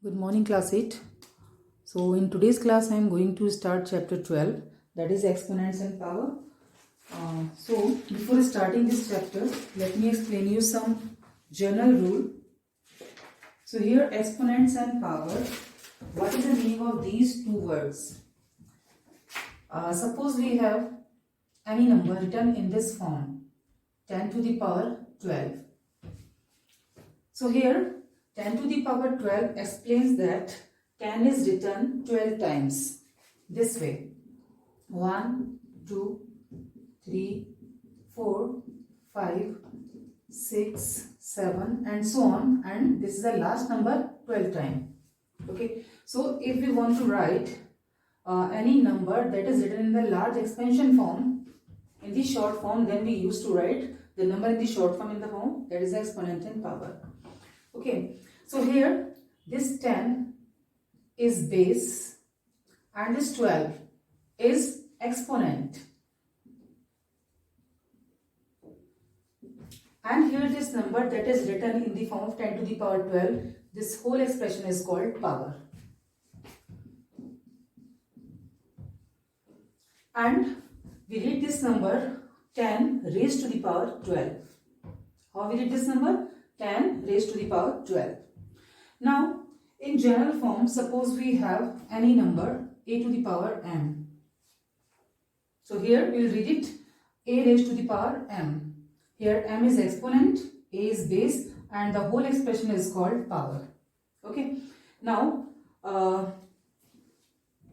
Good morning, class 8. So in today's class I am going to start chapter 12, that is exponents and power. So before starting this chapter, let me explain you some general rule. So here exponents and power, what is the meaning of these two words? Suppose we have any number written in this form, 10 to the power 12. So here 10 to the power 12 explains that 10 is written 12 times this way. 1, 2, 3, 4, 5, 6, 7 and so on, and this is the last number 12 times. Okay, so if we want to write any number that is written in the large expansion form, in the short form, then we used to write the number in the short form in the form, that is the exponent and power. Okay, so here this 10 is base and this 12 is exponent, and here this number that is written in the form of 10 to the power 12, this whole expression is called power. And we read this number 10 raised to the power 12. How we read this number? 10 raised to the power 12. Now, in general form, suppose we have any number a to the power m. So here we will read it a raised to the power m. Here m is exponent, a is base, and the whole expression is called power. Okay. Now,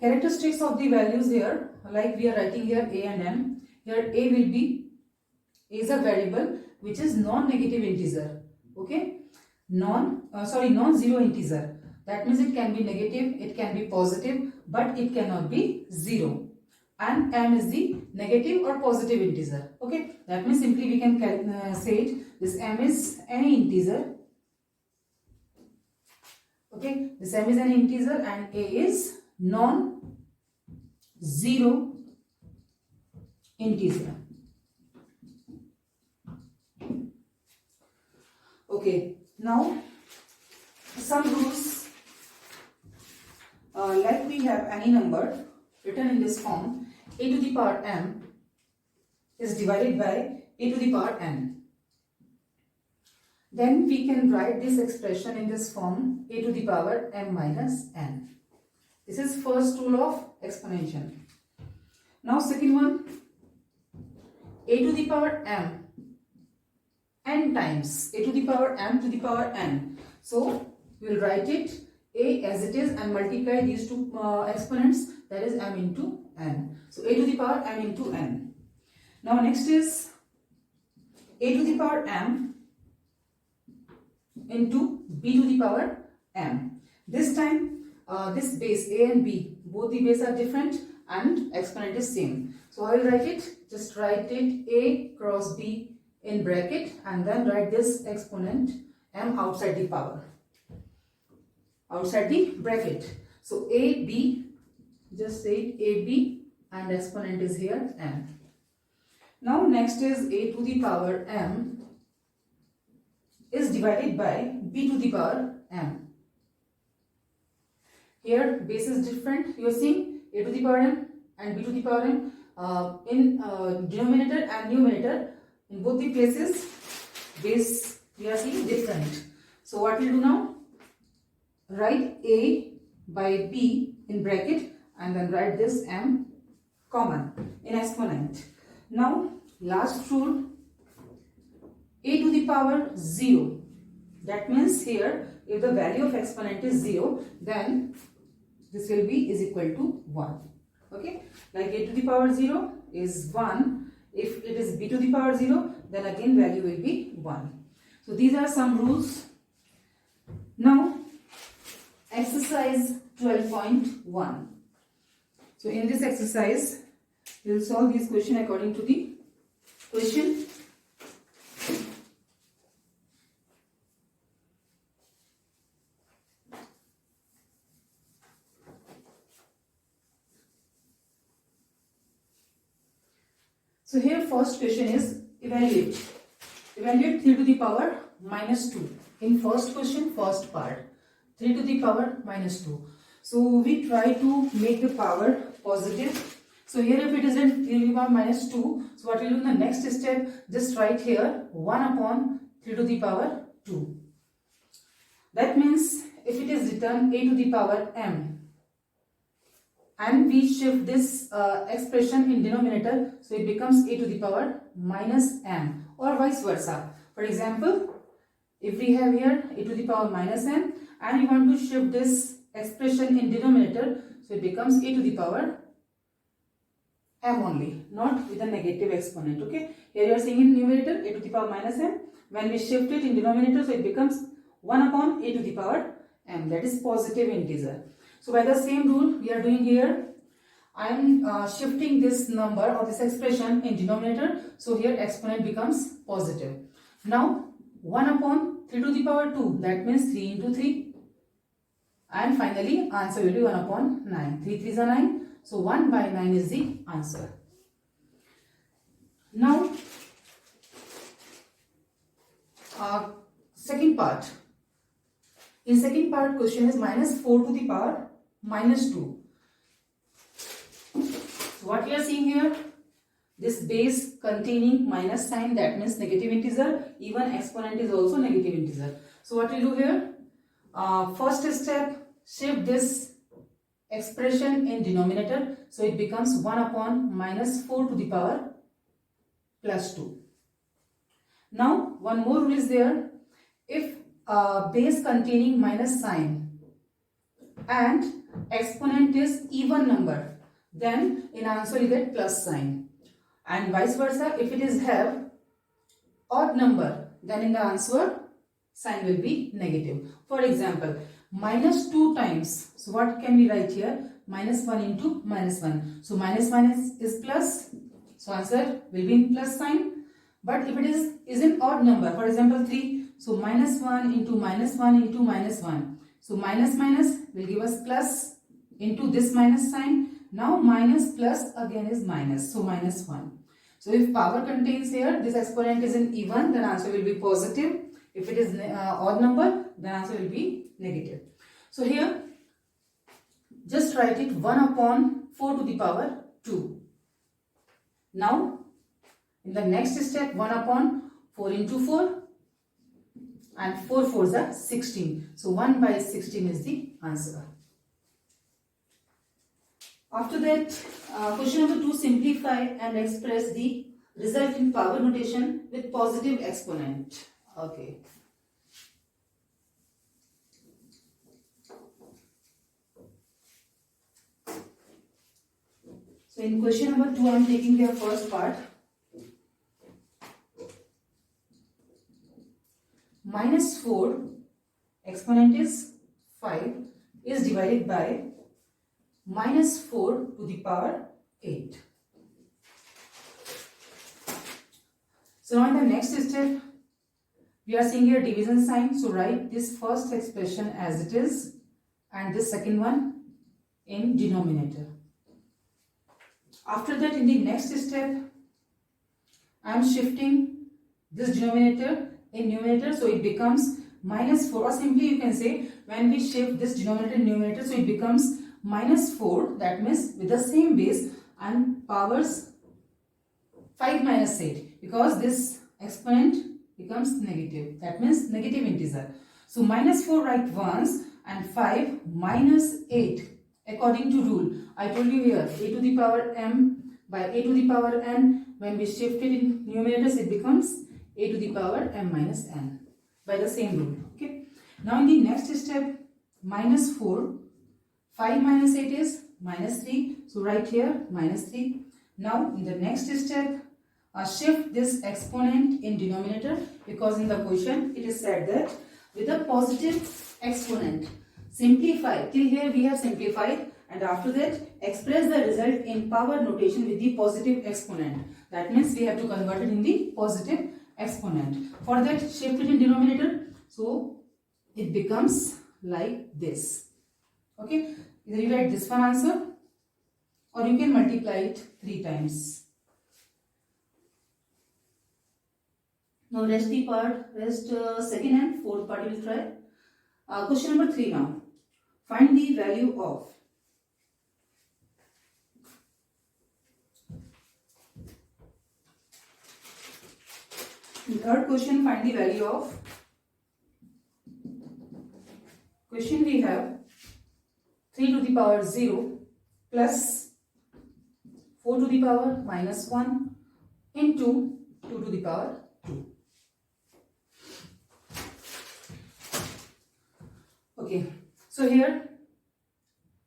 characteristics of the values here, like we are writing here a and m. Here a will be, a is a variable which is non-negative integer. Okay, non-zero integer. That means it can be negative, it can be positive, but it cannot be zero. And m is the negative or positive integer. Okay, that means simply we can say it, this m is any integer. Okay, this m is an integer and a is non-zero integer. Okay, now some rules, like we have any number written in this form, a to the power m is divided by a to the power n. Then we can write this expression in this form, a to the power m minus n. This is first rule of exponentiation. Now second one, a to the power m n times a to the power m to the power n. So we will write it a as it is and multiply these two exponents, that is m into n. So a to the power m into n. Now next is a to the power m into b to the power m. This time this base a and b, both the base are different and exponent is same. So I will write it, just write it a cross b in bracket and then write this exponent m outside the power, outside the bracket. So a b, just say it a b and exponent is here m. Now next is a to the power m is divided by b to the power m. Here base is different, you are seeing a to the power m and b to the power m in denominator and numerator. In both the places, base we are seeing different. So what we will do now? Write a by b in bracket and then write this m common in exponent. Now last rule, a to the power 0. That means here if the value of exponent is 0, then this will be is equal to 1. Okay, like a to the power 0 is 1. If it is b to the power 0, then again value will be 1. So these are some rules. Now exercise 12.1. So in this exercise we will solve this question according to the question. So here first question is evaluate. Evaluate 3 to the power minus 2. In first question, first part. 3 to the power minus 2. So we try to make the power positive. So here if it is in 3 to the power minus 2, so what we will do in the next step, just write here 1 upon 3 to the power 2. That means if it is written a to the power m and we shift this expression in denominator, so it becomes a to the power minus m, or vice versa. For example, if we have here a to the power minus m and we want to shift this expression in denominator, so it becomes a to the power m only, not with a negative exponent. Okay, here you are seeing in numerator a to the power minus m. When we shift it in denominator, so it becomes 1 upon a to the power m, that is positive integer. So by the same rule we are doing here, I am shifting this number or this expression in denominator, so here exponent becomes positive. Now 1 upon 3 to the power 2, that means 3 into 3, and finally answer will be 1 upon 9. 3 3s are 9, so 1 by 9 is the answer. Now second part. In second part, question is minus 4 to the power minus 2. So what we are seeing here, this base containing minus sign, that means negative integer, even exponent is also negative integer. So what we do here, first step, shift this expression in denominator, so it becomes 1 upon minus 4 to the power plus 2. Now one more rule is there, if base containing minus sign and exponent is even number, then in answer you get plus sign, and vice versa, if it is have odd number, then in the answer sign will be negative. For example, minus 2 times, so what can we write here, minus 1 into minus 1, so minus minus is plus, so answer will be in plus sign. But if it is in odd number, for example 3, so minus 1 into minus 1 into minus 1, so minus minus will give us plus into this minus sign. Now minus plus again is minus, so minus 1. So if power contains here, this exponent is in even, then answer will be positive. If it is odd number, then answer will be negative. So here just write it 1 upon 4 to the power 2. Now in the next step, 1 upon 4 into 4, and 4 4s are 16. So 1 by 16 is the answer. After that, question number 2, simplify and express the result in power notation with positive exponent. Okay. So in question number 2, I am taking the first part. Minus 4, exponent is 5, is divided by minus 4 to the power 8. So now in the next step, we are seeing here division sign. So write this first expression as it is and this second one in denominator. After that, in the next step, I am shifting this denominator in numerator, so it becomes minus 4, or simply you can say when we shift this denominator in numerator, so it becomes minus 4, that means with the same base and powers 5 minus 8, because this exponent becomes negative, that means negative integer. So minus 4 write once and 5 minus 8 according to rule. I told you here a to the power m by a to the power n, when we shift it in numerators it becomes a to the power m minus n by the same rule. Okay. Now in the next step, minus 4, 5 minus 8 is minus 3. So write here minus 3. Now in the next step, shift this exponent in denominator, because in the question it is said that with a positive exponent, simplify. Till here we have simplified, and after that express the result in power notation with the positive exponent. That means we have to convert it in the positive exponent. For that, shift it in denominator, so it becomes like this. Okay, either you write this one answer or you can multiply it 3 times. Now rest second and fourth part we will try. Question number 3 now. Find the value of in third question. Find the value of question. We have 3 to the power 0 plus 4 to the power minus 1 into 2 to the power 2. Okay, so here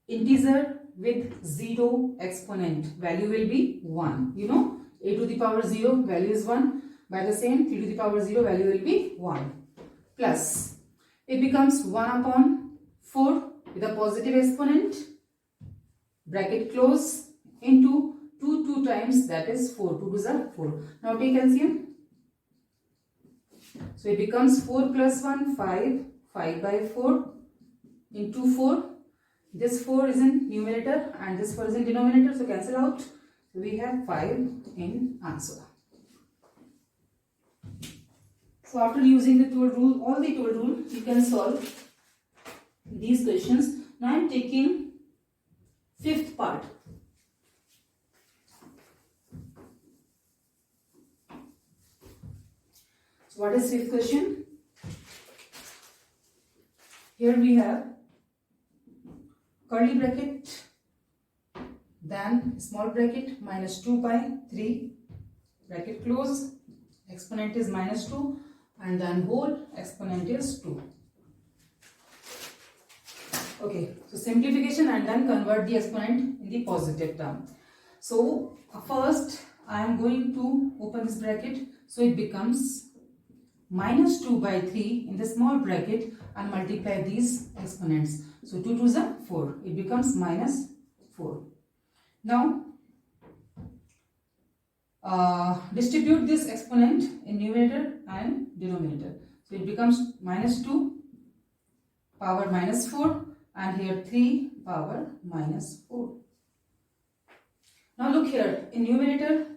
integer with 0 exponent value will be 1. You know, a to the power 0 value is 1. By the same, 3 to the power 0 value will be 1. Plus, it becomes 1 upon 4 with a positive exponent, bracket close, into 2 times, that is 4. 2 is 4. Now take LCM. So it becomes 4 plus 1, 5. 5 by 4 into 4. This 4 is in numerator and this 4 is in denominator, so cancel out. So we have 5 in answer. So after using the tool rule, all the tool rule, you can solve these questions. Now I am taking fifth part. So what is fifth question? Here we have curly bracket, then small bracket, minus 2 by 3, bracket close, exponent is minus 2, and then whole exponent is 2. Okay, so simplification and then convert the exponent in the positive term. So first I am going to open this bracket, so it becomes minus 2 by 3 in the small bracket and multiply these exponents. So 2 2s are 4. It becomes minus 4. Now distribute this exponent in numerator and denominator. So it becomes minus 2 power minus 4 and here 3 power minus 4. Now look here, in numerator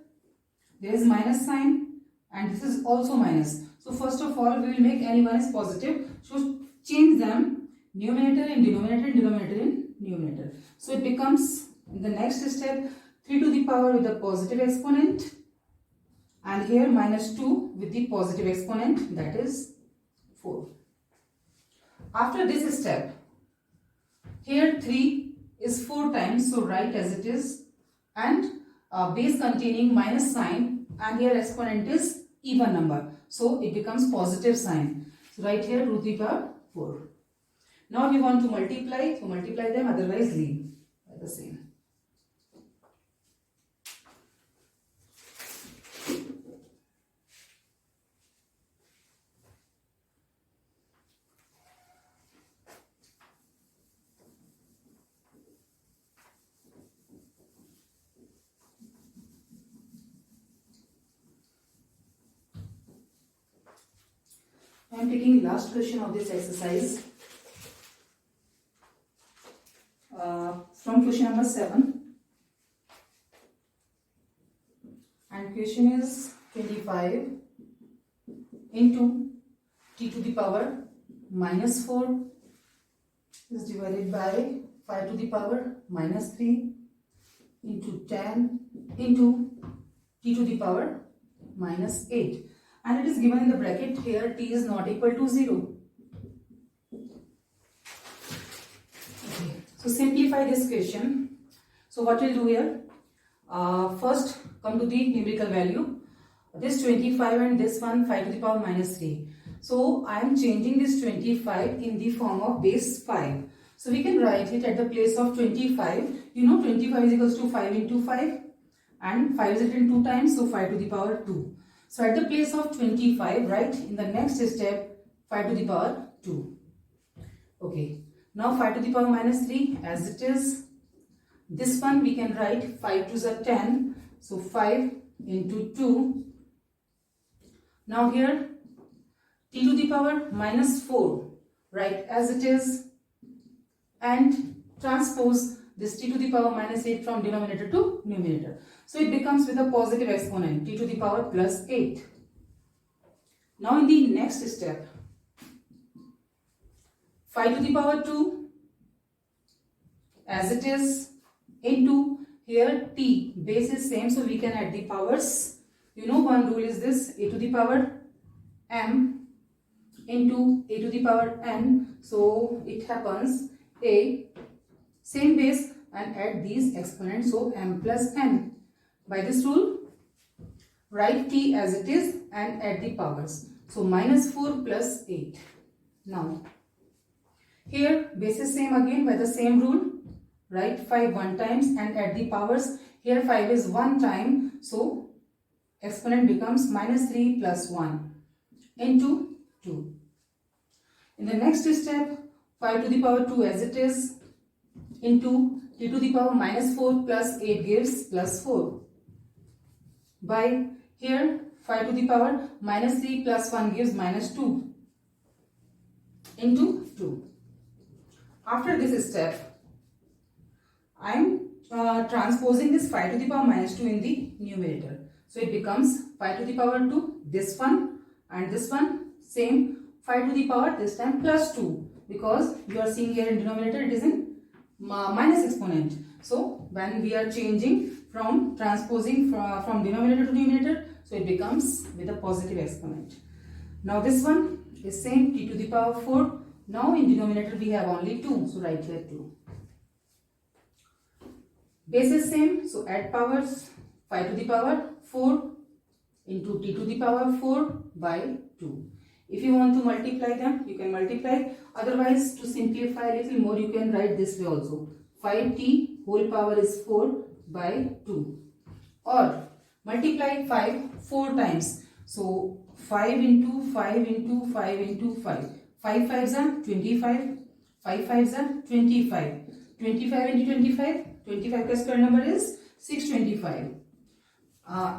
there is minus sign and this is also minus. So first of all we will make any one is positive. So change them, numerator in denominator and denominator in numerator. So it becomes, in the next step, 3 to the power with a positive exponent and here minus 2 with the positive exponent, that is 4. After this step, here 3 is 4 times, so write as it is, and base containing minus sign and here exponent is even number, so it becomes positive sign. So write here 2 to the power 4. Now we want to multiply, so multiply them, otherwise leave by the same. I am taking last question of this exercise from question number 7, and question is 25 into t to the power minus 4 is divided by 5 to the power minus 3 into 10 into t to the power minus 8. And it is given in the bracket here t is not equal to 0. Okay. So simplify this question. So what we'll do here, first come to the numerical value. This 25 and this one 5 to the power minus 3. So I am changing this 25 in the form of base 5. So we can write it at the place of 25. You know 25 is equals to 5 into 5 and 5 is written 2 times, so 5 to the power 2. So at the place of 25, write in the next step 5 to the power 2. Okay. Now 5 to the power minus 3 as it is. This one we can write 5 2s are 10. So 5 into 2. Now here t to the power minus 4. Write as it is. And transpose this t to the power minus 8 from denominator to numerator. So it becomes with a positive exponent t to the power plus 8. Now in the next step, 5 to the power 2 as it is into here t base is same, so we can add the powers. You know one rule is this, a to the power m into a to the power n, so it happens a same base and add these exponents, so m plus n. By this rule write t as it is and add the powers, so minus 4 plus 8. Now here base is same again, by the same rule write 5 one times and add the powers. Here 5 is one time, so exponent becomes minus 3 plus 1 into 2. In the next step 5 to the power 2 as it is into t to the power minus 4 plus 8 gives plus 4. By here 5 to the power minus 3 plus 1 gives minus 2 into 2. After this step I am transposing this 5 to the power minus 2 in the numerator. So it becomes 5 to the power 2, this one and this one same 5 to the power this time plus 2, because you are seeing here in denominator it is in minus exponent. So when we are changing from transposing from denominator to numerator, so it becomes with a positive exponent. Now this one is same t to the power 4. Now in denominator we have only 2, so write here 2. Base is same, so add powers. 5 to the power 4 into t to the power 4 by 2. If you want to multiply them, you can multiply. Otherwise, to simplify a little more, you can write this way also. 5t whole power is 4 by 2. Or multiply 5 4 times. So 5 into 5 into 5 into 5. 5 5s are 25. 5 5s are 25. 25 into 25. 25 plus square number is 625.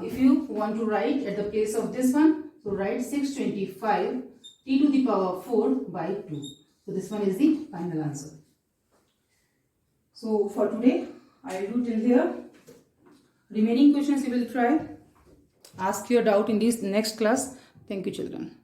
If you want to write at the place of this one, so write 625 t to the power 4 by 2. So this one is the final answer. So for today I will do till here. Remaining questions you will try. Ask your doubt in this next class. Thank you children.